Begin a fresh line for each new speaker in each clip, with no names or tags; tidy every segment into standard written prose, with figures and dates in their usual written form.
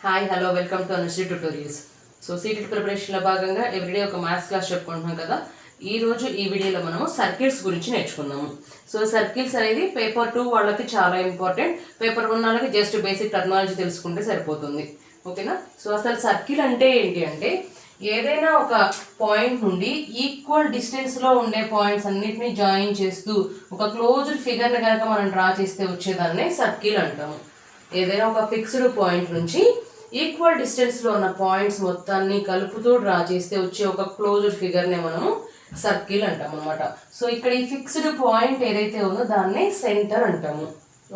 Hi hello welcome to Anushree tutorials. So CTET ప్రిపరేషన్లో భాగంగా everyday ఒక మ్యాథ్స్ క్లాస్ చెప్పుకుంటున్నాం కదా. ఈరోజు ఈ వీడియోలో మనము సర్కిల్స్ గురించి నేర్చుకుందాము. సో సర్కిల్స్ అనేది పేపర్ 2 వాళ్ళకి చాలా ఇంపార్టెంట్. పేపర్ 1 వాళ్ళకి జస్ట్ బేసిక్ టెర్మినాలజీ తెలుసుకుంటే సరిపోతుంది. ఓకేనా. సో అసలు సర్కిల్ అంటే ఏంటి అంటే ఏదైనా ఒక పాయింట్ నుండి ఈక్వల్ డిస్టెన్స్లో ఉండే పాయింట్స్ అన్నిటిని జాయిన్ చేస్తూ ఒక క్లోజ్డ్ ఫిగర్ని కనుక మనం డ్రా చేస్తే వచ్చేదాన్నే సర్కిల్ అంటాము. ఏదైనా ఒక ఫిక్స్డ్ పాయింట్ నుంచి ఈక్వల్ డిస్టెన్స్లో ఉన్న పాయింట్స్ మొత్తాన్ని కలుపుతూ డ్రా చేస్తే వచ్చే ఒక క్లోజ్డ్ ఫిగర్నే మనము సర్కిల్ అంటాం అనమాట. సో ఇక్కడ ఈ ఫిక్స్డ్ పాయింట్ ఏదైతే ఉందో దాన్నే సెంటర్ అంటాము.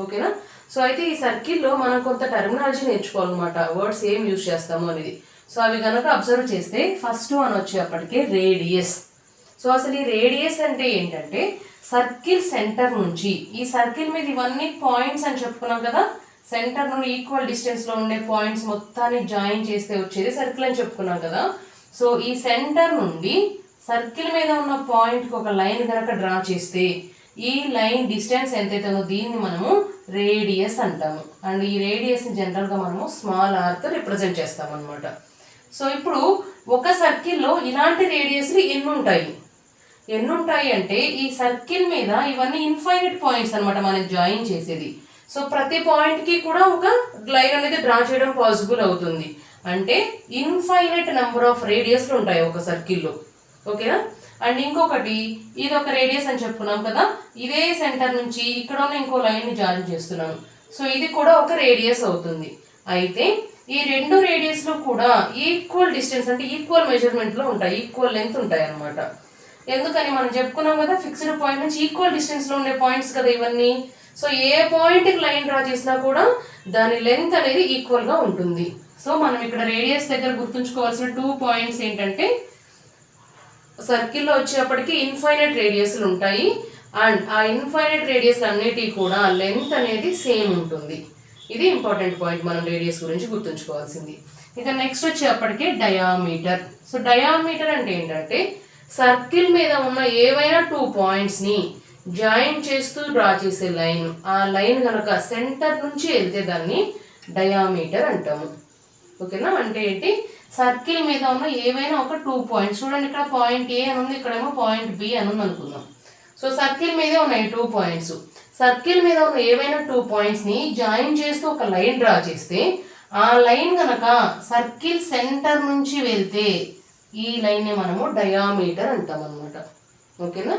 ఓకేనా. సో అయితే ఈ సర్కిల్లో మనం కొంత టెర్మినాలజీ నేర్చుకోవాలన్నమాట. వర్డ్స్ ఏం యూజ్ చేస్తాము అనేది. సో అవి కనుక అబ్జర్వ్ చేస్తే ఫస్ట్ వన్ వచ్చేప్పటికే రేడియస్. సో అసలు ఈ రేడియస్ అంటే ఏంటంటే సర్కిల్ సెంటర్ నుంచి, ఈ సర్కిల్ మీద ఇవన్నీ పాయింట్స్ అని చెప్పుకున్నాం కదా, సెంటర్ నుండి ఈక్వల్ డిస్టెన్స్లో ఉండే పాయింట్స్ మొత్తాన్ని జాయిన్ చేస్తే వచ్చేది సర్కిల్ అని చెప్పుకున్నాం కదా. సో ఈ సెంటర్ నుండి సర్కిల్ మీద ఉన్న పాయింట్కి ఒక లైన్ కనుక డ్రా చేస్తే ఈ లైన్ డిస్టెన్స్ ఎంతైతే ఉందో దీన్ని మనము రేడియస్ అంటాము. అండ్ ఈ రేడియస్ని జనరల్గా మనము స్మాల్ ఆర్తో రిప్రజెంట్ చేస్తాం అనమాట. సో ఇప్పుడు ఒక సర్కిల్లో ఇలాంటి రేడియస్లు ఎన్ని ఉంటాయి అంటే ఈ సర్కిల్ మీద ఇవన్నీ ఇన్ఫైనైట్ పాయింట్స్ అనమాట మనం జాయిన్ చేసేది. సో ప్రతి పాయింట్కి కూడా ఒక లైన్ అనేది డ్రా చేయడం పాసిబుల్ అవుతుంది. అంటే ఇన్ఫైనైట్ నెంబర్ ఆఫ్ రేడియస్లు ఉంటాయి ఒక సర్కిల్లో. ఓకేనా. అండ్ ఇంకొకటి ఇది ఒక రేడియస్ అని చెప్పుకున్నాం కదా, ఇదే సెంటర్ నుంచి ఇక్కడ ఉన్న ఇంకో లైన్ని జాయిన్ చేస్తున్నాను. సో ఇది కూడా ఒక రేడియస్ అవుతుంది. అయితే ఈ రెండు రేడియస్లు కూడా ఈక్వల్ డిస్టెన్స్ అంటే ఈక్వల్ మెజర్మెంట్లో ఉంటాయి, ఈక్వల్ లెంత్ ఉంటాయి అన్నమాట. ఎందుకని మనం చెప్పుకున్నాం కదా, ఫిక్స్డ్ పాయింట్ నుంచి ఈక్వల్ డిస్టెన్స్లో ఉండే పాయింట్స్ కదా ఇవన్నీ. సో ఏ పాయింట్కి లైన్ డ్రా చేసినా కూడా దాని లెంత్ అనేది ఈక్వల్గా ఉంటుంది. సో మనం ఇక్కడ రేడియస్ దగ్గర గుర్తుంచుకోవాల్సిన 2 పాయింట్స్ ఏంటంటే సర్కిల్లో వచ్చేప్పటికి ఇన్ఫైనైట్ రేడియస్లు ఉంటాయి అండ్ ఆ ఇన్ఫైనైట్ రేడియస్లు అన్నిటి కూడా లెంత్ అనేది సేమ్ ఉంటుంది. ఇది ఇంపార్టెంట్ పాయింట్ మనం రేడియస్ గురించి గుర్తుంచుకోవాల్సింది. ఇక నెక్స్ట్ వచ్చేప్పటికి డయామీటర్. సో డయామీటర్ అంటే ఏంటంటే సర్కిల్ మీద ఉన్న ఏవైనా 2 పాయింట్స్ని జాయిన్ చేస్తూ డ్రా చేసే లైన్, ఆ లైన్ కనుక సెంటర్ నుంచి వెళ్తే దాన్ని డయామీటర్ అంటాము. ఓకేనా. అంటే ఏంటి, సర్కిల్ మీద ఉన్న ఏవైనా ఒక 2 పాయింట్స్, చూడండి ఇక్కడ పాయింట్ ఏ అని ఉంది, ఇక్కడేమో పాయింట్ బి అని ఉంది అనుకుందాం. సో సర్కిల్ మీదే ఉన్నాయి 2 పాయింట్స్. సర్కిల్ మీద ఉన్న ఏవైనా 2 పాయింట్స్ని జాయిన్ చేస్తూ ఒక లైన్ డ్రా చేస్తే ఆ లైన్ కనుక సర్కిల్ సెంటర్ నుంచి వెళ్తే ఈ లైన్ని మనము డయామీటర్ అంటాం అనమాట. ఓకేనా.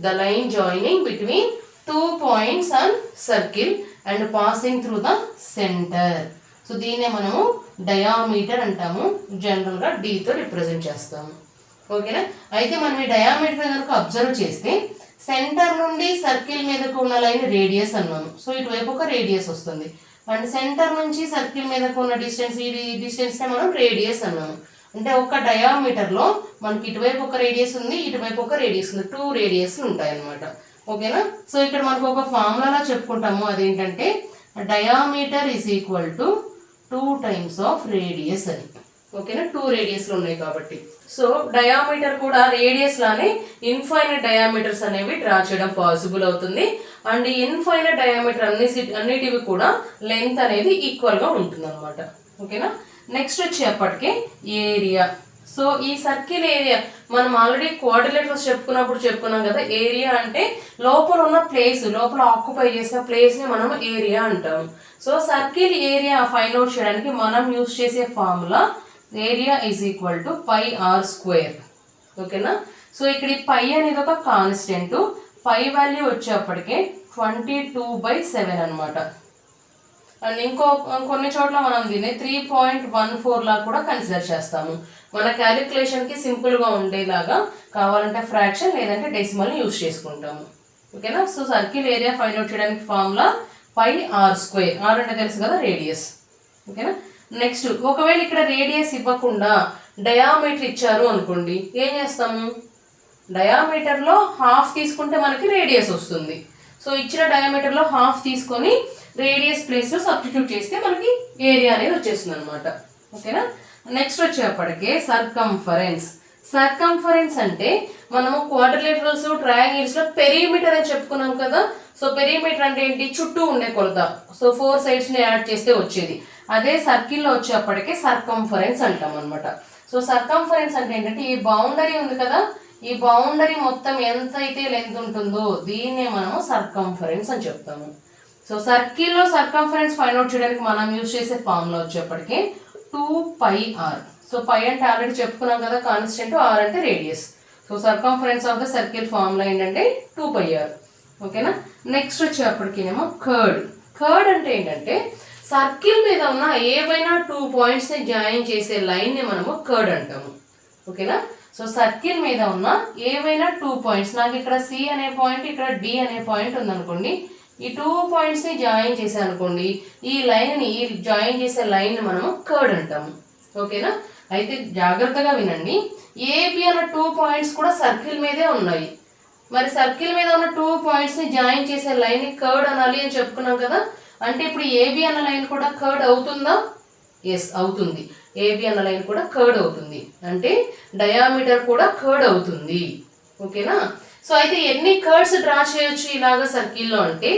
The line joining between 2 points on circle and passing through the center. So దీన్నే మనము డయామీటర్ అంటాము. జనరల్గా డీతో రిప్రజెంట్ చేస్తాము. ఓకేనా. అయితే మనం ఈ డయామీటర్ కనుక అబ్జర్వ్ చేస్తే సెంటర్ నుండి సర్కిల్ మీదకు ఉన్న లైన్ రేడియస్ అన్నాము. సో ఇటువైపు ఒక రేడియస్ వస్తుంది. అండ్ సెంటర్ నుంచి సర్కిల్ మీదకు ఉన్న డిస్టెన్స్, ఈ డిస్టెన్స్నే మనం రేడియస్ అన్నాము. అంటే ఒక డయామీటర్లో మనకి ఇటువైపు ఒక రేడియస్ ఉంది, ఇటువైపు ఒక రేడియస్ ఉంది, 2 రేడియస్లు ఉంటాయి అన్నమాట. ఓకేనా. సో ఇక్కడ మనకు ఒక ఫార్ములాలో చెప్పుకుంటాము, అదేంటంటే diameter is equal to 2 times of radius అని. ఓకేనా. 2 రేడియస్లు ఉన్నాయి కాబట్టి. సో డయామీటర్ కూడా రేడియస్ లానే ఇన్ఫైనైట్ డయామీటర్స్ అనేవి డ్రా చేయడం పాసిబుల్ అవుతుంది. అండ్ ఈ ఇన్ఫైనైట్ డయామీటర్ అన్నిటివి కూడా లెంత్ అనేది ఈక్వల్గా ఉంటుంది అనమాట. ఓకేనా. నెక్స్ట్ వచ్చేప్పటికే ఏరియా. సో ఈ సర్కిల్ ఏరియా మనం ఆల్రెడీ కోఆర్డినేటర్స్ చెప్పుకున్నాం కదా, ఏరియా అంటే లోపల ఉన్న ప్లేస్, లోపల ఆక్యుపై చేసిన ప్లేస్ని మనం ఏరియా అంటాము. So circle area find out చేయడానికి మనం యూజ్ చేసే formula area is equal to πr². ఓకేనా. సో ఇక్కడ ఈ పై అనేది ఒక కాన్స్టెంట్, పై వాల్యూ వచ్చేప్పటికే 22/7 అనమాట. అండ్ కొన్ని చోట్ల మనం దీన్ని 3.14 లాగా కూడా కన్సిడర్ చేస్తాము. మన క్యాలిక్యులేషన్కి సింపుల్గా ఉండేలాగా కావాలంటే ఫ్రాక్షన్ లేదంటే డెసిమల్ని యూజ్ చేసుకుంటాము. ఓకేనా. So circle area find out చేయడానికి ఫార్ములా πr². ఆర్ అంటే తెలుసు కదా, రేడియస్. ఓకేనా. నెక్స్ట్ ఒకవేళ ఇక్కడ రేడియస్ ఇవ్వకుండా డయామీటర్ ఇచ్చారు అనుకోండి, ఏం చేస్తాము, డయామీటర్లో హాఫ్ తీసుకుంటే మనకి రేడియస్ వస్తుంది. సో ఇచ్చిన డయామీటర్లో హాఫ్ తీసుకొని రేడియస్ ప్లేస్లో సబ్స్టిట్యూట్ చేస్తే మనకి ఏరియా అనేది వచ్చేస్తుంది అనమాట. ఓకేనా. Next వచ్చేప్పటికే circumference. సర్కంఫరెన్స్ అంటే మనము క్వాడ్రిలేటరల్స్, ట్రయాంగిల్స్లో పెరిమీటర్ అని చెప్పుకున్నాం కదా. సో పెరిమీటర్ అంటే ఏంటి, చుట్టూ ఉండే కొలత. సో 4 సైడ్స్ని యాడ్ చేస్తే వచ్చేది. అదే సర్కిల్లో వచ్చేప్పటికి సర్కంఫరెన్స్ అంటాం అనమాట. సో సర్కంఫరెన్స్ అంటే ఏంటంటే ఈ బౌండరీ ఉంది కదా, ఈ బౌండరీ మొత్తం ఎంతైతే లెంత్ ఉంటుందో దీన్నే మనము సర్కంఫరెన్స్ అని చెప్తాము. సో సర్కిల్లో సర్కంఫరెన్స్ ఫైండ్ అవుట్ చేయడానికి మనం యూజ్ చేసే ఫార్ములా వచ్చేప్పటికి 2πr. సో పై అంటే ఆల్రెడీ చెప్పుకున్నాం కదా కాన్స్టెంట్, ఆర్ అంటే radius. So circumference of the circle formula ఏంటంటే 2πr. ఓకేనా. Next వచ్చేప్పటికేమో curd. కర్డ్ అంటే ఏంటంటే సర్కిల్ మీద ఉన్న ఏవైనా 2 పాయింట్స్ని జాయిన్ చేసే లైన్ని మనము కర్డ్ అంటాము. ఓకేనా. సో సర్కిల్ మీద ఉన్న ఏవైనా 2 పాయింట్స్, నాకు ఇక్కడ సి అనే పాయింట్, ఇక్కడ డి అనే పాయింట్ ఉందనుకోండి, ఈ 2 పాయింట్స్ని జాయిన్ చేసే అనుకోండి, ఈ జాయిన్ చేసే లైన్ మనము కర్డ్ అంటాము. ఓకేనా. అయితే జాగ్రత్తగా వినండి, ఏబి అన్న 2 పాయింట్స్ కూడా సర్కిల్ మీదే ఉన్నాయి. మరి సర్కిల్ మీద ఉన్న 2 పాయింట్స్ని జాయిన్ చేసే లైన్ని కర్డ్ అనాలి అని చెప్పుకున్నాం కదా. అంటే ఇప్పుడు ఏబి అన్న లైన్ కూడా కర్డ్ అవుతుందా? ఎస్, అవుతుంది. ఏబి అన్న లైన్ కూడా కర్డ్ అవుతుంది, అంటే డయామీటర్ కూడా కర్డ్ అవుతుంది. ఓకేనా. సో అయితే ఎన్ని కర్డ్స్ డ్రా చేయొచ్చు ఇలాగా సర్కిల్లో అంటే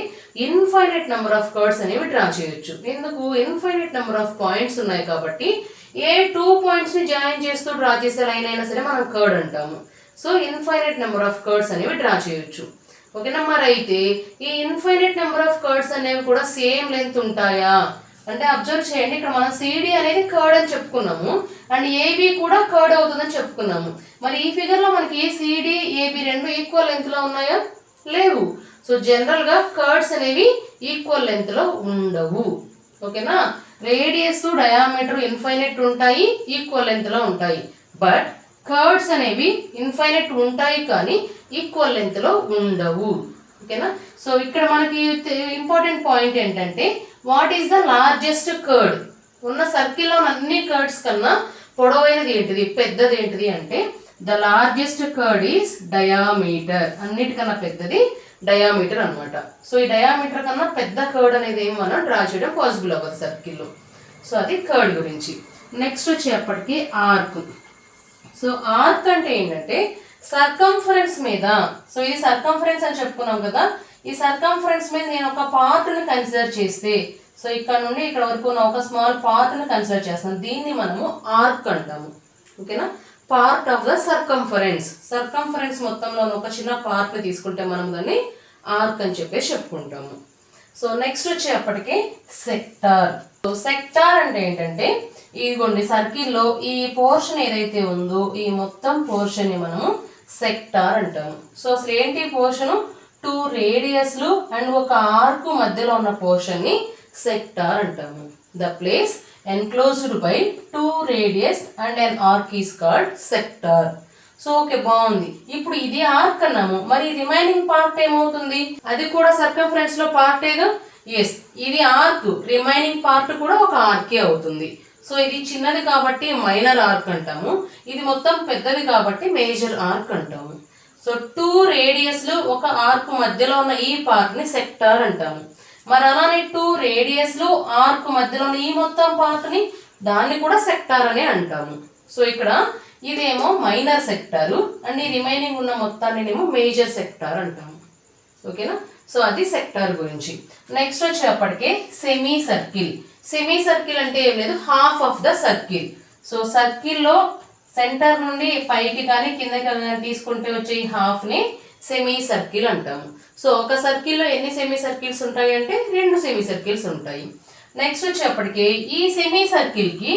ఇన్ఫైనైట్ నెంబర్ ఆఫ్ కర్డ్స్ అనేవి డ్రా చేయొచ్చు. ఎందుకు? ఇన్ఫైనైట్ నెంబర్ ఆఫ్ పాయింట్స్ ఉన్నాయి కాబట్టి ఏ 2 పాయింట్స్ని జాయిన్ చేస్తూ డ్రా చేసే లైన్ అయినా సరే మనం కర్డ్ అంటాము. So infinite number of curds అనేవి డ్రా చేయొచ్చు. ఓకేనా. మరి అయితే ఈ ఇన్ఫైనైట్ నెంబర్ ఆఫ్ కర్డ్స్ అనేవి కూడా సేమ్ లెంత్ ఉంటాయా అంటే అబ్జర్వ్ చేయండి, ఇక్కడ మనం సిడి అనేది కర్డ్ అని చెప్పుకున్నాము అండ్ ఏబి కూడా కర్డ్ అవుతుందని చెప్పుకున్నాము. మరి ఈ ఫిగర్లో మనకి సిడి ఏబి రెండు ఈక్వల్ లెంత్లో ఉన్నాయా? లేవు. సో జనరల్గా కర్డ్స్ అనేవి ఈక్వల్ లెంత్లో ఉండవు. ఓకేనా. రేడియస్ డయామీటర్ ఇన్ఫైనైట్ ఉంటాయి, ఈక్వల్ లెంత్లో ఉంటాయి. బట్ కర్డ్స్ అనేవి ఇన్ఫైనైట్ ఉంటాయి కానీ ఈక్వల్ లెంత్లో ఉండవు. ఓకేనా. సో ఇక్కడ మనకి ఇంపార్టెంట్ పాయింట్ ఏంటంటే what is the largest curd? ఉన్న సర్కిల్లో అన్ని కర్డ్స్ కన్నా పొడవైనది ఏంటిది, పెద్దది ఏంటిది అంటే the largest curd is diameter. అన్నిటికన్నా పెద్దది డయామీటర్ అనమాట. సో ఈ డయామీటర్ కన్నా పెద్ద కర్డ్ అనేది ఏమి మనం డ్రా చేయడం పాసిబుల్ అవ్వదు సర్కిల్లో. సో అది కర్డ్ గురించి. నెక్స్ట్ వచ్చేప్పటికి ఆర్క్. సో ఆర్క్ అంటే ఏంటంటే సర్కంఫరెన్స్ మీద, సో ఇది సర్కంఫరెన్స్ అని చెప్పుకున్నాం కదా, ఈ సర్కంఫరెన్స్ మీద నేను ఒక పార్ట్ని కన్సిడర్ చేస్తే, సో ఇక్కడ నుండి ఇక్కడ వరకు ఒక స్మాల్ పార్ట్ని కన్సిడర్ చేస్తాను, దీన్ని మనము ఆర్క్ అంటాము. ఓకేనా. Part of the circumference, circumference మొత్తంలో ఒక చిన్న పార్ట్ని తీసుకుంటే మనం దాన్ని ఆర్క్ అని చెప్పేసి చెప్పుకుంటాము. సో నెక్స్ట్ వచ్చేప్పటికి సెక్టార్. సో సెక్టార్ అంటే ఏంటంటే ఇదిగోండి సర్కిల్లో ఈ పోర్షన్ ఏదైతే ఉందో ఈ మొత్తం పోర్షన్ ని మనము సెక్టార్ అంటాము. సో అసలు ఏంటి పోర్షను? 2 రేడియస్లు అండ్ ఒక ఆర్క్ మధ్యలో ఉన్న పోర్షన్ ని సెక్టార్ అంటాము. The place enclosed by 2 radius and an arc is called sector. So okay, బాగుంది. ఇప్పుడు ఇది ఆర్క్ అన్నాము, మరి రిమైనింగ్ పార్ట్ ఏమవుతుంది? అది కూడా సర్కంఫరెన్స్ లో పార్టేగా. ఎస్, ఇది ఆర్క్, రిమైనింగ్ పార్ట్ కూడా ఒక ఆర్కే అవుతుంది. సో ఇది చిన్నది కాబట్టి మైనర్ ఆర్క్ అంటాము, ఇది మొత్తం పెద్దది కాబట్టి మేజర్ ఆర్క్ అంటాము. సో 2 రేడియస్లు ఒక ఆర్క్ మధ్యలో ఉన్న ఈ పార్ట్ ని సెక్టార్ అంటాము. మరి అలానే 2 రేడియస్లు ఆర్క్ మధ్యలో ఉన్న ఈ మొత్తం పార్ట్ ని దాన్ని కూడా సెక్టార్ అనే అంటాము. సో ఇక్కడ ఇదేమో మైనర్ సెక్టారు అండ్ ఈ రిమైనింగ్ ఉన్న మొత్తాన్నినేమో మేజర్ సెక్టార్ అంటాము. ఓకేనా. సో అది సెక్టార్ గురించి. నెక్స్ట్ వచ్చేప్పటికే సెమీ సర్కిల్. సెమీ సర్కిల్ అంటే ఏం లేదు, half of the circle. So సర్కిల్లో సెంటర్ నుండి పైకి కానీ కిందకి కానీ తీసుకుంటే వచ్చే ఈ హాఫ్ ని సెమీ సర్కిల్ అంటాము. సో ఒక సర్కిల్లో ఎన్ని సెమీ సర్కిల్స్ ఉంటాయి అంటే 2 సెమీ సర్కిల్స్ ఉంటాయి. నెక్స్ట్ వచ్చేప్పటికి ఈ సెమీ సర్కిల్ కి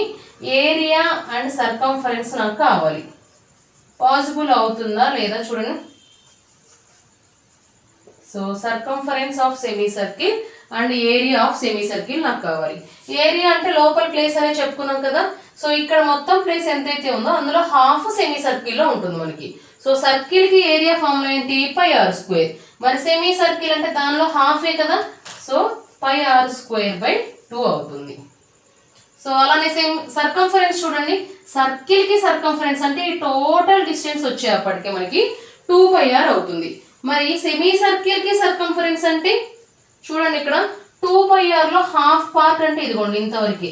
ఏరియా అండ్ సర్కంఫరెన్స్ నాకు కావాలి. పాసిబుల్ అవుతుందా లేదా చూడండి. So circumference of semi circle and area of semi circle నాకు కావాలి. ఏరియా అంటే లోపల ప్లేస్ అనే చెప్పుకున్నాం కదా. సో ఇక్కడ మొత్తం ప్లేస్ ఎంతైతే ఉందో అందులో హాఫ్ సెమీ సర్కిల్లో ఉంటుంది మనకి. సో సర్కిల్ కి ఏరియా ఫార్ములా ఏంటి? πr². మరి సెమీ సర్కిల్ అంటే దానిలో హాఫే కదా, సో πr²/2 అవుతుంది. సో అలానే సేమ్ సర్కంఫరెన్స్ చూడండి, సర్కిల్ కి సర్కంఫరెన్స్ అంటే ఈ టోటల్ డిస్టెన్స్ వచ్చేప్పటికే మనకి 2πr అవుతుంది. మరి సెమీ సర్కిల్ కి సర్కంఫరెన్స్ అంటే చూడండి ఇక్కడ 2πr లో హాఫ్ పార్ట్ అంటే ఇదిగోండి ఇంతవరకు,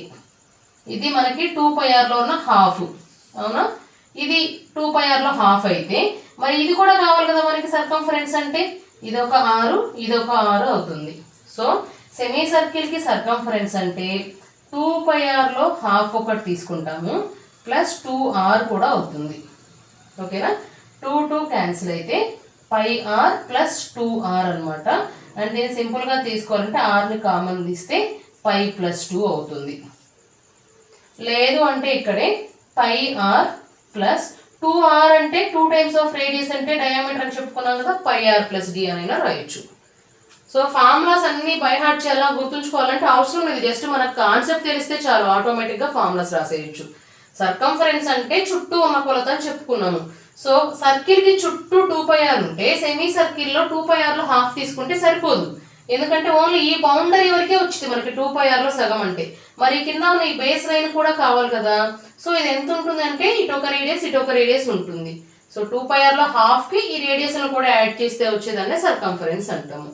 ఇది మనకి 2πr లో ఉన్న హాఫ్, అవునా? ఇది 2πr లో హాఫ్ అయితే మరి ఇది కూడా కావాలి కదా మనకి సర్కంఫరెన్స్ అంటే, ఇదొక 6 ఇదొక 6 అవుతుంది. సో సెమీ సర్కిల్ కి సర్కంఫరెన్స్ అంటే 2πrలో హాఫ్ ఒకటి తీసుకుంటాము ప్లస్ 2r కూడా అవుతుంది. ఓకేనా, 2 క్యాన్సిల్ అయితే πr ప్లస్ 2r అనమాట. అండ్ నేను సింపుల్గా తీసుకోవాలంటే ఆర్ని కామన్ తీస్తే π ప్లస్ 2 అవుతుంది. లేదు అంటే ఇక్కడే πr ప్లస్ 2r అంటే 2 టైమ్స్ ఆఫ్ రేడియస్ అంటే డయామీటర్ అని చెప్పుకున్నాం కదా, πr ప్లస్ d అని రాయొచ్చు. సో ఫార్ములాస్ అన్ని బై హార్ట్ చేయాలా గుర్తుంచుకోవాలంటే అవసరం లేదు, జస్ట్ మనకు కాన్సెప్ట్ తెలిస్తే చాలు, ఆటోమేటిక్గా ఫార్ములాస్ రాసేయచ్చు. సర్కంఫరెన్స్ అంటే చుట్టూ ఉన్న కొలత అని చెప్పుకున్నాము. సో సర్కిల్కి చుట్టూ 2πr ఉంటే సెమీ సర్కిల్లో 2πrలో హాఫ్ తీసుకుంటే సరిపోదు, ఎందుకంటే ఓన్లీ ఈ బౌండరీ వరకే వచ్చింది మనకి 2πrలో సగం అంటే. మరి కింద ఉన్న ఈ బేస్ లైన్ కూడా కావాలి కదా. సో ఇది ఎంత ఉంటుంది అంటే ఇటొక రేడియస్ ఉంటుంది. సో 2πrలో హాఫ్కి ఈ రేడియస్ను కూడా యాడ్ చేస్తే వచ్చేదాన్ని సర్కంఫరెన్స్ అంటాము.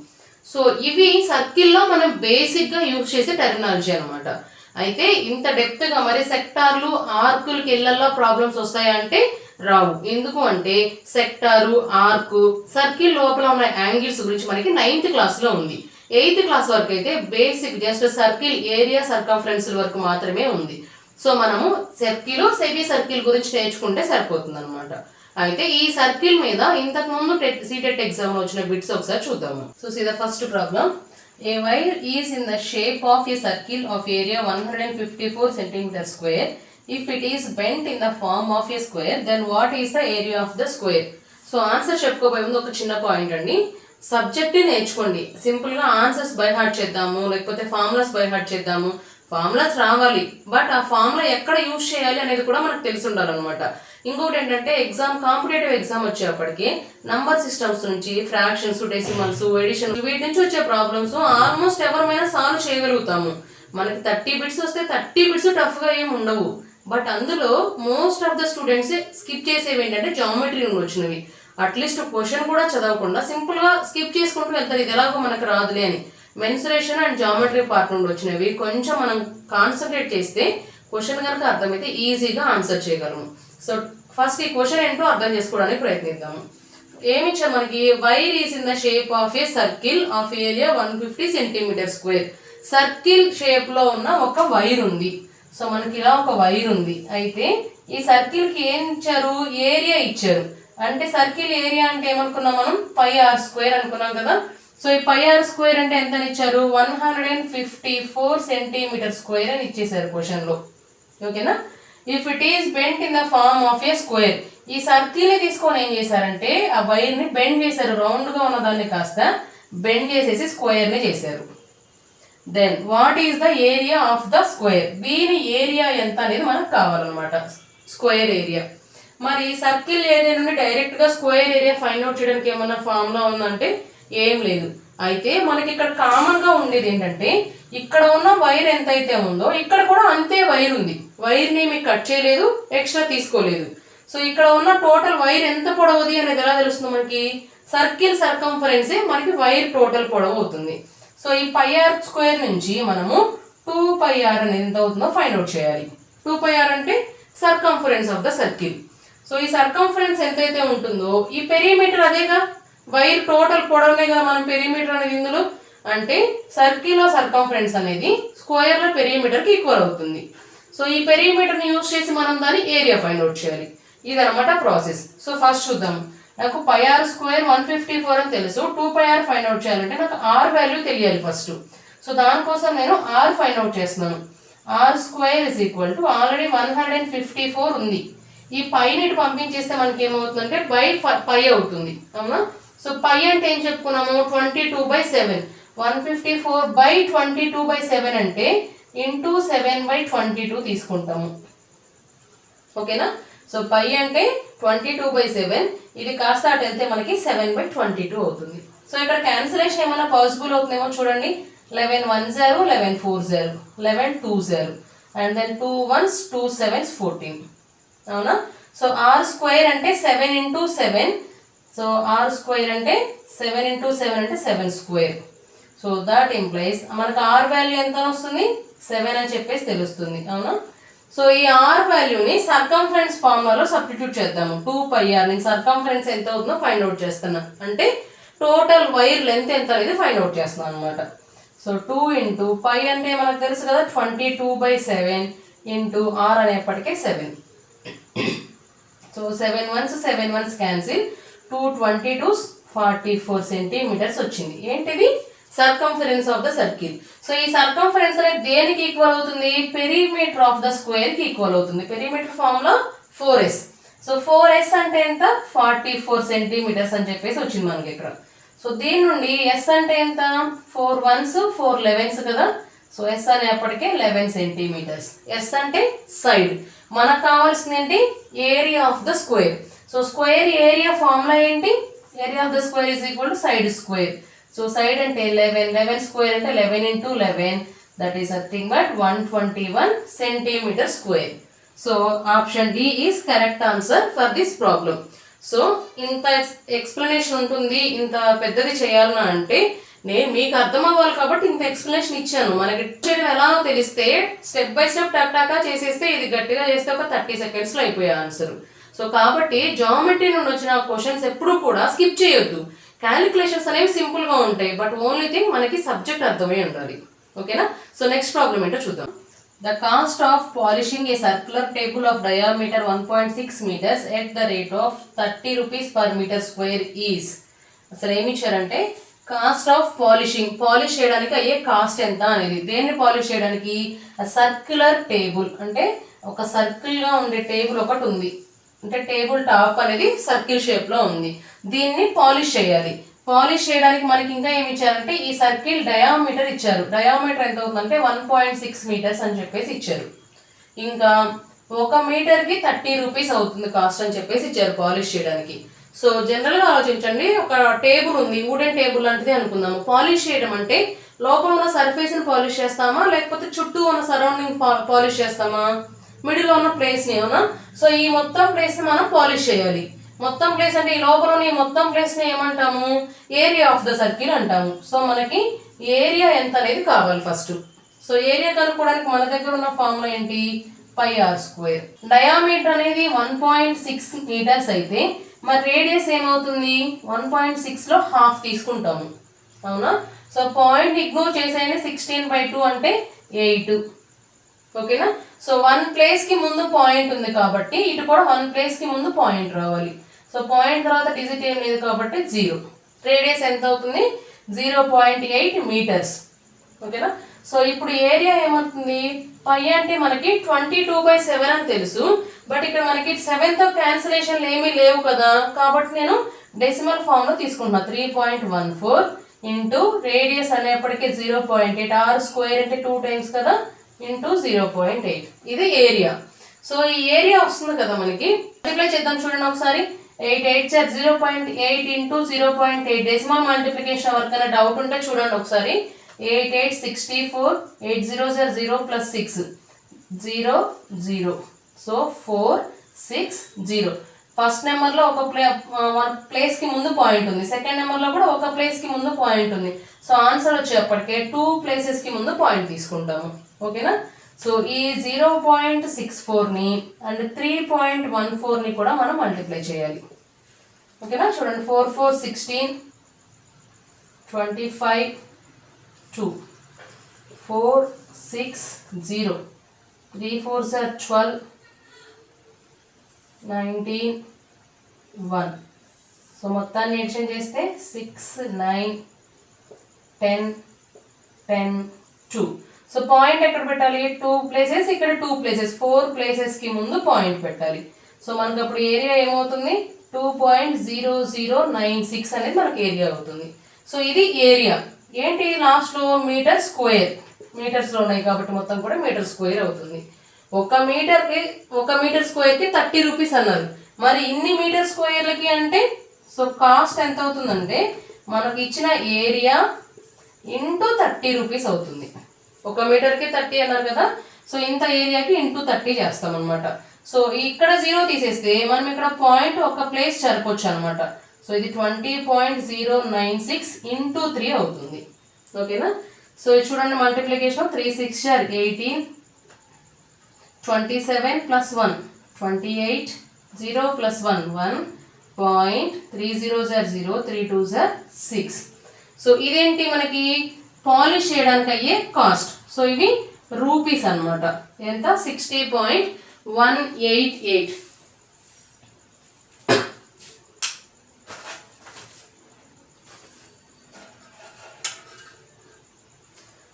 సో ఇవి సర్కిల్లో మనం బేసిక్గా యూజ్ చేసే టెర్మినాలజీ అనమాట. అయితే ఇంత డెప్త్గా మరి సెక్టార్లు ఆర్కులకి ఇళ్లలో ప్రాబ్లమ్స్ వస్తాయా అంటే రావు. ఎందుకు అంటే సెక్టారు ఆర్కు సర్కిల్ లోపల ఉన్న యాంగిల్స్ గురించి మనకి 9th క్లాస్లో ఉంది. 8th క్లాస్ వరకు అయితే basic just circle area circumference వరకు మాత్రమే ఉంది. సో మనము సర్కిల్ సెమీ సర్కిల్ గురించి నేర్చుకుంటే సరిపోతుంది అనమాట. అయితే ఈ సర్కిల్ మీద ఇంతకు ముందు సీటెట్ ఎగ్జామ్ లో వచ్చిన బిట్స్ ఒకసారి చూద్దాము. So see the first problem. A wire is in the shape of a circle of area 154 centimeter square. If it is bent in the form of a square, then what is the area of the square? So answer చెప్పుకోబోయే ముందు ఒక చిన్న point అండి, subject నేర్చుకోండి. Simple గా answers by heart చేద్దాము, లేకపోతే formulas by heart చేద్దాము. ఫార్ములాస్ రావాలి, బట్ ఆ ఫార్ములా ఎక్కడ యూజ్ చేయాలి అనేది కూడా మనకు తెలిసి ఉండాలన్నమాట. ఇంకోటి ఏంటంటే ఎగ్జామ్ కాంపిటేటివ్ ఎగ్జామ్ వచ్చేప్పటికి నంబర్ సిస్టమ్స్ నుంచి ఫ్రాక్షన్స్, డెసిమల్స్, ఎడిషన్ వీటి నుంచి వచ్చే ప్రాబ్లమ్స్ ఆల్మోస్ట్ ఎవరైనా సాల్వ్ చేయగలుగుతాము. మనకి 30 బిట్స్ వస్తే 30 బిట్స్ టఫ్ గా ఏమి ఉండవు. బట్ అందులో most of the students skip చేసేవి ఏంటంటే జామెట్రీ నుండి వచ్చినవి. అట్లీస్ట్ క్వశ్చన్ కూడా చదవకుండా సింపుల్ గా స్కిప్ చేసుకుంటూ వెళ్తారు, ఇది ఎలాగో మనకు రాదులే అని. మెన్సురేషన్ అండ్ జామెట్రీ పార్ట్ నుండి వచ్చినవి కొంచెం మనం కాన్సన్ట్రేట్ చేస్తే క్వశ్చన్ కనుక అర్థమైతే ఈజీగా ఆన్సర్ చేయగలము. సో ఫస్ట్ ఈ క్వశ్చన్ ఏంటో అర్థం చేసుకోవడానికి ప్రయత్నిద్దాము. ఏమి ఇచ్చారు మనకి, wire is in the shape of a circle of area 150 centimeter square. Circle shape లో ఉన్న ఒక వైర్ ఉంది. సో మనకి ఇలా ఒక వైర్ ఉంది. అయితే ఈ సర్కిల్ కి ఏం ఇచ్చారు, ఏరియా ఇచ్చారు. అంటే సర్కిల్ ఏరియా అంటే ఏమనుకున్నాం మనం, πr² అనుకున్నాం కదా. సో ఈ πr² అంటే ఎంత ఇచ్చారు, 154 centimeter square అని ఇచ్చేసారు క్వశ్చన్ లో. ఓకేనా. If it is bent in the form of a square, ఈ సర్కిల్ ని తీసుకొని ఏం చేశారంటే ఆ వైర్ ని బెండ్ చేశారు, రౌండ్ గా ఉన్న దాన్ని కాస్త బెండ్ చేసేసి స్క్వేర్ ని చేశారు. Then what is the area of the square, దీని ఏరియా ఎంత అనేది మనకు కావాలన్నమాట, స్క్వేర్ ఏరియా. మరి సర్కిల్ ఏరియా నుండి డైరెక్ట్ గా స్క్వేర్ ఏరియా ఫైండ్ అవుట్ చేయడానికి ఏమన్నా ఫార్ములా ఉందంటే ఏం లేదు. అయితే మనకి ఇక్కడ కామన్ గా ఉండేది ఏంటంటే ఇక్కడ ఉన్న వైర్ ఎంత అయితే ఉందో ఇక్కడ కూడా అంతే వైర్ ఉంది. వైర్ ని మీకు కట్ చేయలేదు, ఎక్స్ట్రా తీసుకోలేదు. సో ఇక్కడ ఉన్న టోటల్ వైర్ ఎంత పొడవుది అనేది ఎలా తెలుస్తుంది మనకి, సర్కిల్ సర్కంఫరెన్సే మనకి వైర్ టోటల్ పొడవు అవుతుంది. సో ఈ πr² నుంచి మనము 2πr అనేది ఎంత అవుతుందో ఫైండ్ అవుట్ చేయాలి. 2πr అంటే circumference of the circle. So ఈ సర్కంఫరెన్స్ ఎంతైతే ఉంటుందో ఈ పెరిమీటర్ అదేగా, వైర్ టోటల్ పొడవునే కదా మనం పెరిమీటర్ అనేది ఇందులో. అంటే సర్కిల్ లో సర్కంఫరెన్స్ అనేది స్క్వేర్ లో పెరిమీటర్ కి ఈక్వల్ అవుతుంది. సో ఈ పెరిమీటర్ ని యూజ్ చేసి మనం దాని ఏరియా ఫైండ్ అవుట్ చేయాలి. ఇదనమాట ప్రాసెస్. సో ఫస్ట్ చూద్దాం. నాకు πr² 154 అని తెలుసు, 2πr ఫైండ్ అవుట్ చేయాలంటే నాకు r వాల్యూ తెలియాలి ఫస్ట్. సో దానికోసం నేను r ఫైండ్ అవుట్ చేస్తున్నాను. r² ఆల్రెడీ 154 ఉంది. ఈ πని పంపించేస్తే మనకి ఏమవుతుందంటే π అవుతుంది, అవునా. సో π అంటే ఏం చెప్పుకున్నాము, 22/7. 154/22/7 అంటే ఇంటూ 7/22 తీసుకుంటాము. ఓకేనా. సో π అంటే 22/7, ఇది కాస్త అటు వెళ్తే మనకి 7/22 అవుతుంది. సో ఇక్కడ క్యాన్సిలేషన్ ఏమైనా పాసిబుల్ అవుతుందేమో చూడండి. 11 1s 11 4s 11 2s and then 2 1s 2 7s 14, అవునా. సో r² అంటే 7 × 7. సో r² అంటే 7 × 7 అంటే 7². సో దాట్ ఇంప్లైస్ మనకు r వాల్యూ ఎంత వస్తుంది, 7 అని చెప్పేసి తెలుస్తుంది, అవునా. సో ఈ r వాల్యూని సర్కంఫరెన్స్ ఫార్ములాలో సబ్స్టిట్యూట్ చేద్దాము. 2πr నేను సర్కంఫరెన్స్ ఎంత అవుతుందో ఫైండ్ అవుట్ చేస్తున్నా, అంటే టోటల్ వైర్ లెంత్ ఎంత అనేది ఫైండ్ అవుట్ చేస్తున్నాను అనమాట. సో 2 ఇంటూ పై అంటే మనకు తెలుసు కదా 22/7 ఇంటూ r అనేప్పటికే 7. సో 7 1s క్యాన్సిల్, 222 44 సెంటీమీటర్స్ వచ్చింది. ఏంటిది? Circumference of the circle. So ఈ సర్కంఫరెన్స్ అనేది దేనికి ఈక్వల్ అవుతుంది? పెరిమీటర్ ఆఫ్ ద స్క్వేర్ కి ఈక్వల్ అవుతుంది. Perimeter formula 4s. So 4s అంటే ఎంత? 44 సెంటీమీటర్స్ అని చెప్పేసి వచ్చింది మనకి ఇక్కడ. సో దీని నుండి s అంటే ఎంత? 4 1s 4 11s కదా. సో s అనేప్పటికే 11 సెంటీమీటర్స్. s అంటే సైడ్. మనకు కావాల్సింది ఏంటి? Area of the square. So square area formula ఏంటి? Area of the square is equal to side square. So side అంటే 11 స్క్వేర్ అంటే 11 into 11, that is nothing but 121 centimetre square. So option D is correct answer for this problem. So ఇంత explanation ఉంటుంది, ఇంత పెద్దది చేయాలన్నా అంటే నేను మీకు అర్థం అవ్వాలి కాబట్టి ఇంత ఎక్స్ప్లెనేషన్ ఇచ్చాను. మనకి చేయడం ఎలా తెలిస్తే స్టెప్ బై స్టెప్ టక్టాకా చేసేస్తే ఇది గట్టిగా చేస్తే ఒక 30 సెకండ్స్లో అయిపోయే ఆన్సర్. సో కాబట్టి జామెట్రీ నుండి వచ్చిన క్వశ్చన్స్ ఎప్పుడు కూడా స్కిప్ చేయొద్దు. క్యాలిక్యులేషన్స్ అనేవి సింపుల్గా ఉంటాయి, బట్ ఓన్లీ థింగ్ మనకి సబ్జెక్ట్ అర్థమై ఉండాలి. ఓకేనా? సో నెక్స్ట్ ప్రాబ్లం ఏంటో చూద్దాం. The cost of polishing a circular table of diameter 1.6 meters at the rate of 30 rupees per meter square is. అసలు ఏమి ఇచ్చారంటే కాస్ట్ ఆఫ్ పాలిషింగ్, పాలిష్ చేయడానికి అయ్యే కాస్ట్ ఎంత అనేది. దేన్ని పాలిష్ చేయడానికి? సర్క్యులర్ టేబుల్ అంటే ఒక సర్కిల్గా ఉండే టేబుల్ ఒకటి ఉంది, అంటే టేబుల్ టాప్ అనేది సర్కిల్ షేప్లో ఉంది. దీన్ని పాలిష్ చేయాలి. పాలిష్ చేయడానికి మనకి ఇంకా ఏమి ఇచ్చారంటే ఈ సర్కిల్ డయామీటర్ ఇచ్చారు. డయామీటర్ ఎంత అవుతుందంటే 1.6 మీటర్స్ అని చెప్పేసి ఇచ్చారు. ఇంకా 1 మీటర్కి 30 రూపీస్ అవుతుంది కాస్ట్ అని చెప్పేసి ఇచ్చారు పాలిష్ చేయడానికి. సో జనరల్గా ఆలోచించండి, ఒక టేబుల్ ఉంది, వుడెన్ టేబుల్ లాంటిది అనుకుందాము. పాలిష్ చేయడం అంటే లోపల ఉన్న సర్ఫేస్ని పాలిష్ చేస్తామా, లేకపోతే చుట్టూ ఉన్న సరౌండింగ్ పాలిష్ చేస్తామా? మిడిల్లో ఉన్న ప్లేస్ని, అవునా? సో ఈ మొత్తం ప్లేస్ని మనం పాలిష్ చేయాలి. మొత్తం ప్లేస్ అంటే ఈ లోపల ఈ మొత్తం ప్లేస్ని ఏమంటాము? ఏరియా ఆఫ్ ద సర్కిల్ అంటాము. సో మనకి ఏరియా ఎంత అనేది కావాలి ఫస్ట్. సో ఏరియా కనుక్కోవడానికి మన దగ్గర ఉన్న ఫార్ములా ఏంటి? πr². డయామీటర్ అనేది 1.6 మీటర్స్ అయితే మరి రేడియస్ ఏమవుతుంది? 1.6లో హాఫ్ తీసుకుంటాము, అవునా? సో పాయింట్ ఇగ్నోర్ చేసేయండి. 16/2 అంటే 8. ఓకేనా? సో 1 ప్లేస్కి ముందు పాయింట్ ఉంది కాబట్టి ఇటు కూడా 1 ప్లేస్కి ముందు పాయింట్ రావాలి. సో పాయింట్ తర్వాత డిజిట్ ఏం లేదు కాబట్టి 0. రేడియస్ ఎంత అవుతుంది? 0.8 మీటర్స్. ఓకేనా? సో ఇప్పుడు ఏరియా ఏమవుతుంది? పై అంటే మనకి 22/7 అని తెలుసు, బట్ ఇక్కడ మనకి 7తో క్యాన్సిలేషన్లు ఏమీ లేవు కదా, కాబట్టి నేను డెసిమల్ ఫామ్లో తీసుకుంటున్నా. 3.14 ఇంటూ రేడియస్ అనేప్పటికీ 0.8, r² అంటే 2 టైమ్స్ కదా, ఇంటూ 0.8. ఇది ఏరియా. సో ఈ ఏరియా వస్తుంది కదా మనకి. మల్టిప్లై చేద్దాం చూడండి ఒకసారి. 8 8 సార్ 0.8 ఇంటూ 0.8 డెసిమల్ మల్టిప్లికేషన్ ఎవరికైనా డౌట్ ఉంటే చూడండి ఒకసారి. 8 8 64, 8 0 సార్ 0 ప్లస్ 6 0 0. సో 4 6 0. ఫస్ట్ నెంబర్లో ఒక ప్లేస్కి ముందు పాయింట్ ఉంది, సెకండ్ నెంబర్లో కూడా ఒక ప్లేస్కి ముందు పాయింట్ ఉంది. సో ఆన్సర్ వచ్చేప్పటికే 2 ప్లేసెస్కి ముందు పాయింట్ తీసుకుంటాము. ఓకేనా? సో ఈ 0.64ని అండ్ 3.14ని కూడా మనం మల్టిప్లై చేయాలి. ఓకేనా? చూడండి. 4 4 16, 25 2, 4 6 0, 3 4s are 12, 19 1. సో మొత్తాన్ని ఎడిషన్ చేస్తే 6 9 10 10 2. సో పాయింట్ ఎక్కడ పెట్టాలి? 2 ప్లేసెస్, ఇక్కడ 2 ప్లేసెస్, 4 ప్లేసెస్కి ముందు పాయింట్ పెట్టాలి. సో మనకు అప్పుడు ఏరియా ఏమవుతుంది? 2.0096 అనేది మనకు ఏరియా అవుతుంది. సో ఇది ఏరియా. ఏంటి లాస్ట్లో? Metre square. మీటర్స్లో ఉన్నాయి కాబట్టి మొత్తం కూడా మీటర్ స్క్వేర్ అవుతుంది. 1 మీటర్ స్క్వేర్కి 30 రూపీస్ అన్నారు. మరి ఇన్ని మీటర్ స్క్వేర్లకి అంటే సో కాస్ట్ ఎంత అవుతుందంటే మనకి ఇచ్చిన ఏరియా ఇంటూ 30 రూపీస్ అవుతుంది. 1 మీటర్కి 30 అన్నారు కదా, సో ఇంత ఏరియాకి ఇంటూ 30 చేస్తాం అనమాట. సో ఇక్కడ 0 తీసేస్తే మనం ఇక్కడ పాయింట్ ఒక ప్లేస్ సరిపోవచ్చు అనమాట. సో ఇది 20.096 ఇంటూ 3 అవుతుంది. ఓకేనా? సో చూడండి మల్టిప్లికేషన్. 3 6 18, 27 plus 1 28, 0 plus 1 1.30 0, 3 2 6. సో ఇదేంటి మనకి పాలిష్ చేయడానికి అయ్యే కాస్ట్. సో ఇవి రూపీస్ అన్నమాట. ఎంత? 60.188.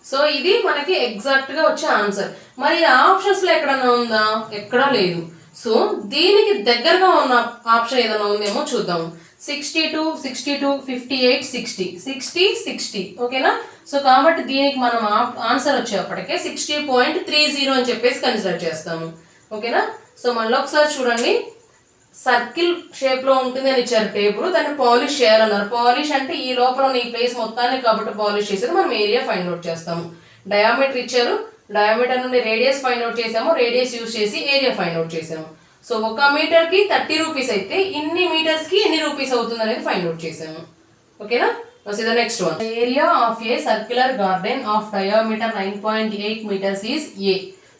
సో ఇది మనకి ఎగ్జాక్ట్ గా వచ్చే ఆన్సర్. మరి ఆప్షన్స్ లో ఎక్కడన్నా ఉందా? ఎక్కడా లేదు. సో దీనికి దగ్గరగా ఉన్న ఆప్షన్ ఏదైనా ఉందేమో చూద్దాం. 62, 62, 58, 60, 60, 60. ఓకేనా? సో కాబట్టి దీనికి మనం ఆన్సర్ వచ్చేప్పటికే 60.30 అని చెప్పేసి కన్సిడర్ చేస్తాము. ఓకేనా? సో మళ్ళీ ఒకసారి చూడండి. సర్కిల్ షేప్ లో ఉంటుంది అని ఇచ్చారు టేబుల్, దాన్ని పాలిష్ చేయాలన్నారు. పాలిష్ అంటే ఈ లోపల ఉన్న ఈ ప్లేస్ మొత్తాన్ని కాబట్టి పాలిష్ చేసేది మనం ఏరియా ఫైండ్ అవుట్ చేస్తాము. డయామీటర్ ఇచ్చారు, డయామీటర్ నుండి రేడియస్ ఫైండ్ అవుట్ చేసాము, రేడియస్ యూజ్ చేసి ఏరియా ఫైండ్ అవుట్ చేసాము. సో 1 మీటర్ కి 30 రూపీస్ అయితే ఇన్ని మీటర్స్ కి ఎన్ని రూపీస్ అవుతుంది అనేది ఫైండ్ అవుట్ చేసాము. ఓకేనా? The next one. Area of a circular garden of diameter 9.8 metres is a.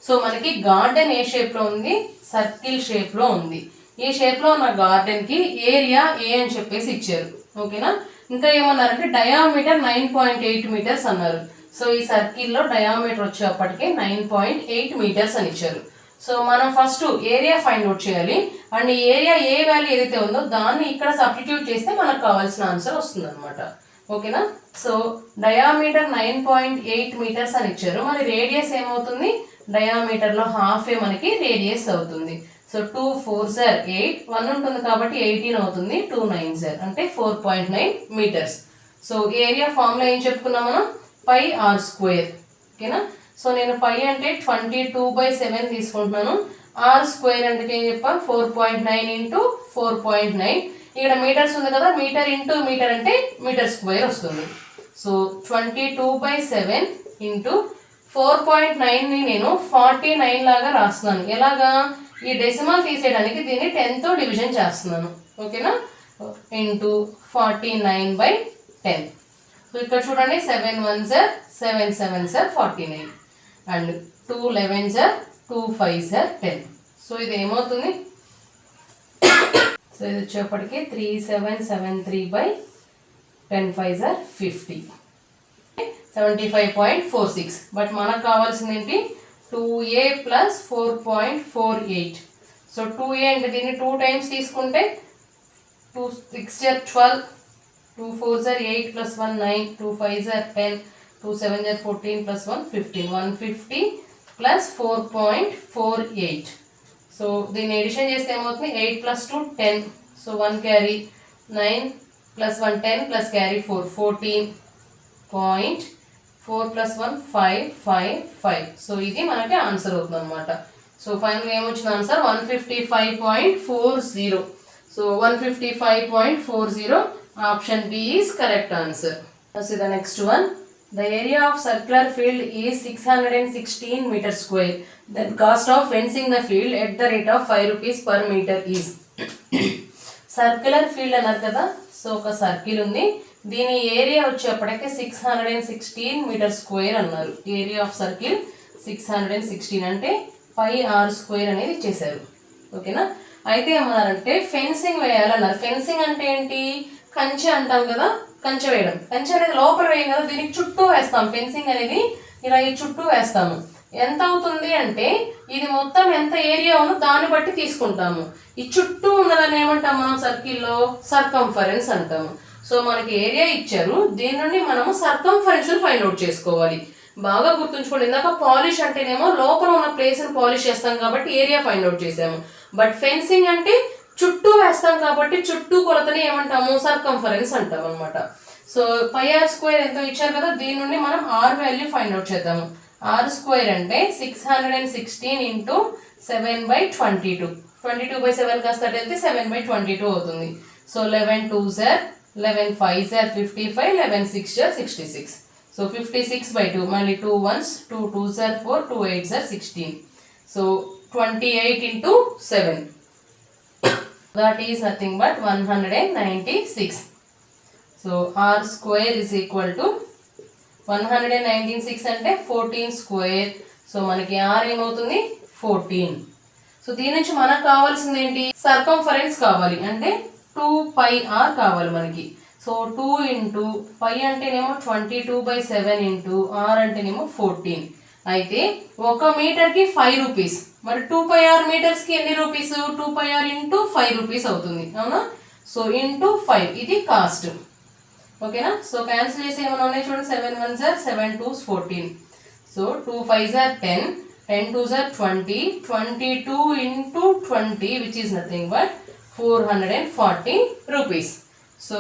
So మనకి గార్డెన్ ఏ షేప్ లో ఉంది? సర్కిల్ షేప్ లో ఉంది. ఈ షేప్ లో ఉన్న గార్డెన్ కి ఏరియా ఏ అని చెప్పేసి ఇచ్చారు. ఓకేనా? ఇంకా ఏమన్నారంటే డయామీటర్ 9.8 మీటర్స్ అన్నారు. సో ఈ సర్కిల్ లో డయామీటర్ వచ్చేప్పటికే 9.8 మీటర్స్ అని ఇచ్చారు. సో మనం ఫస్ట్ ఏరియా ఫైండ్ అవుట్ చేయాలి. అండ్ ఈ ఏరియా ఏ వాల్యూ ఏదైతే ఉందో దాన్ని ఇక్కడ సబ్స్టిట్యూట్ చేస్తే మనకు కావాల్సిన ఆన్సర్ వస్తుంది అనమాట. ఓకేనా? సో డయామీటర్ 9.8 మీటర్స్ అని ఇచ్చారు. మరి రేడియస్ ఏమవుతుంది? డయామీటర్ లో హాఫ్ మనకి రేడియస్ అవుతుంది. సో 2 4s 8, 1 ఉంటుంది కాబట్టి 18 అవుతుంది. 2 9s అంటే 4.9 మీటర్స్. సో ఏరియా ఫార్ములా ఏం చెప్పుకున్నాం మనం? పై ఆర్ స్క్వేర్. ఓకేనా? సో నేను పై అంటే 22/7 తీసుకుంటున్నాను. ఆర్ స్క్వేర్ అంటే ఏం చెప్పాను? 4.9 ఇంటూ 4.9. ఇక్కడ మీటర్స్ ఉంది కదా, మీటర్ ఇంటూ మీటర్ అంటే మీటర్ స్క్వేర్ వస్తుంది. సో 22/7 ఇంటూ 4.9 ని నేను 49 లాగా రాస్తున్నాను. ఎలాగా? ఈ డెసిమల్ తీసేయడానికి దీన్ని 10 తో డివిజన్ చేస్తున్నాను. ఓకేనా? ఇంటూ 49/10. సో ఇక్కడ చూడండి, 7 1s 7 7s 49 and 2 11s 2 5s 10. So ఇది ఏమవుతుంది? సో ఇది వచ్చేప్పటికి 3773/10 5s 50, 75.46. బట్ మనకు కావాల్సింది ఏంటి? 2a plus 4.48. సో 2a అంటే దీన్ని 2 టైమ్స్ తీసుకుంటే 2 6 12, 2 4s 8 plus 1 9, 2 5s 10, 2 7s 14 plus 1 15, 150 plus 4.48. So దీన్ని ఎడిషన్ చేస్తే ఏమవుతుంది? 8 plus 2 10. So 1 carry 9 plus 1 10 plus carry 4 14.4 plus 1 5 5 5. So ఇది మనకి ఆన్సర్ అవుతుంది అనమాట. సో ఫైనల్ ఏమొచ్చిన answer 155.40. So 155.40 option B is correct answer. So the next one. The area of circular field is 616 meter square. The cost of fencing the field at the rate of 5 rupees per meter is. Circular field అన్నారు కదా. So ఒక circle ఉంది, దీని area వచ్చేప్పటికే 616 metre square అన్నారు. Area of circle 616 అంటే పై are square అనేది ఇచ్చేసారు. ఓకేనా? అయితే ఏమన్నారంటే ఫెన్సింగ్ వేయాలన్నారు. ఫెన్సింగ్ అంటే ఏంటి? కంచె అంటాం కదా, కంచె వేయడం. కంచె అనేది లోపల వేయం కదా, దీనికి చుట్టూ వేస్తాం. ఫెన్సింగ్ అనేది ఇలా ఈ చుట్టూ వేస్తాము. ఎంత అవుతుంది అంటే ఇది మొత్తం ఎంత ఏరియా ఉందో దాన్ని బట్టి తీసుకుంటాము. ఈ చుట్టూ ఉన్నదాన్ని ఏమంటాం మనం సర్కిల్లో? సర్కంఫరెన్స్ అంటాము. సో మనకి ఏరియా ఇచ్చారు, దీని నుండి మనము సర్కంఫరెన్స్ ఫైండ్ అవుట్ చేసుకోవాలి. బాగా గుర్తుంచుకోండి. ఇందాక పాలిష్ అంటేనేమో లోపల ఉన్న ప్లేస్ ని పాలిష్ చేస్తాం కాబట్టి ఏరియా ఫైండ్ అవుట్ చేసాము. బట్ ఫెన్సింగ్ అంటే చుట్టూ వేస్తాం కాబట్టి చుట్టూ కొలతని ఏమంటాము? సర్కంఫరెన్స్ అంటాం అనమాట. సో పై ఆర్ స్క్వేర్ ఎంతో ఇచ్చారు కదా, దీని నుండి మనం ఆర్ వాల్యూ ఫైండ్ అవుట్ చేద్దాము. ఆర్ స్క్వేర్ అంటే 616 ఇంటూ 7/22. 22/7 కాస్త వెళ్తే 7/22 అవుతుంది. So 11 2s 11 5s 55, 11 6s 66. So 56/2, మళ్ళీ 2 1s 2 2s 4, 2 8s 16. So 28 into 7. That is nothing but 196. So r square is equal to 196 అంటే 14 స్క్వేర్. సో మనకి r ఏమవుతుంది? 14. సో దీని నుంచి మనకు కావాల్సింది ఏంటి? సర్కంఫరెన్స్ కావాలి, అంటే 2πr కావాలి మనకి. సో 2 ఇంటూ పై అంటేనేమో 22/7 ఇంటూ r అంటేనేమో 14. అయితే 1 మీటర్కి 5 రూపీస్. మరి 2πr మీటర్స్కి ఎన్ని రూపీస్? 2πr ఇంటూ 5 రూపీస్ అవుతుంది, అవునా? సో ఇంటూ 5 ఇది కాస్ట్. ఓకేనా? సో క్యాన్సిల్ చేసి ఏమైనా ఉన్నాయి చూడండి. 7 1s are 7 2s 14. So 2 5s are 10, 10 2s are 20, 22 into 20 which is nothing but 440 rupees. So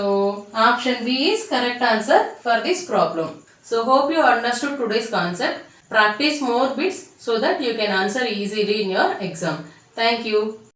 option B is correct answer for this problem. So hope you understood today's concept. Practice more bits so that you can answer easily in your exam. Thank you.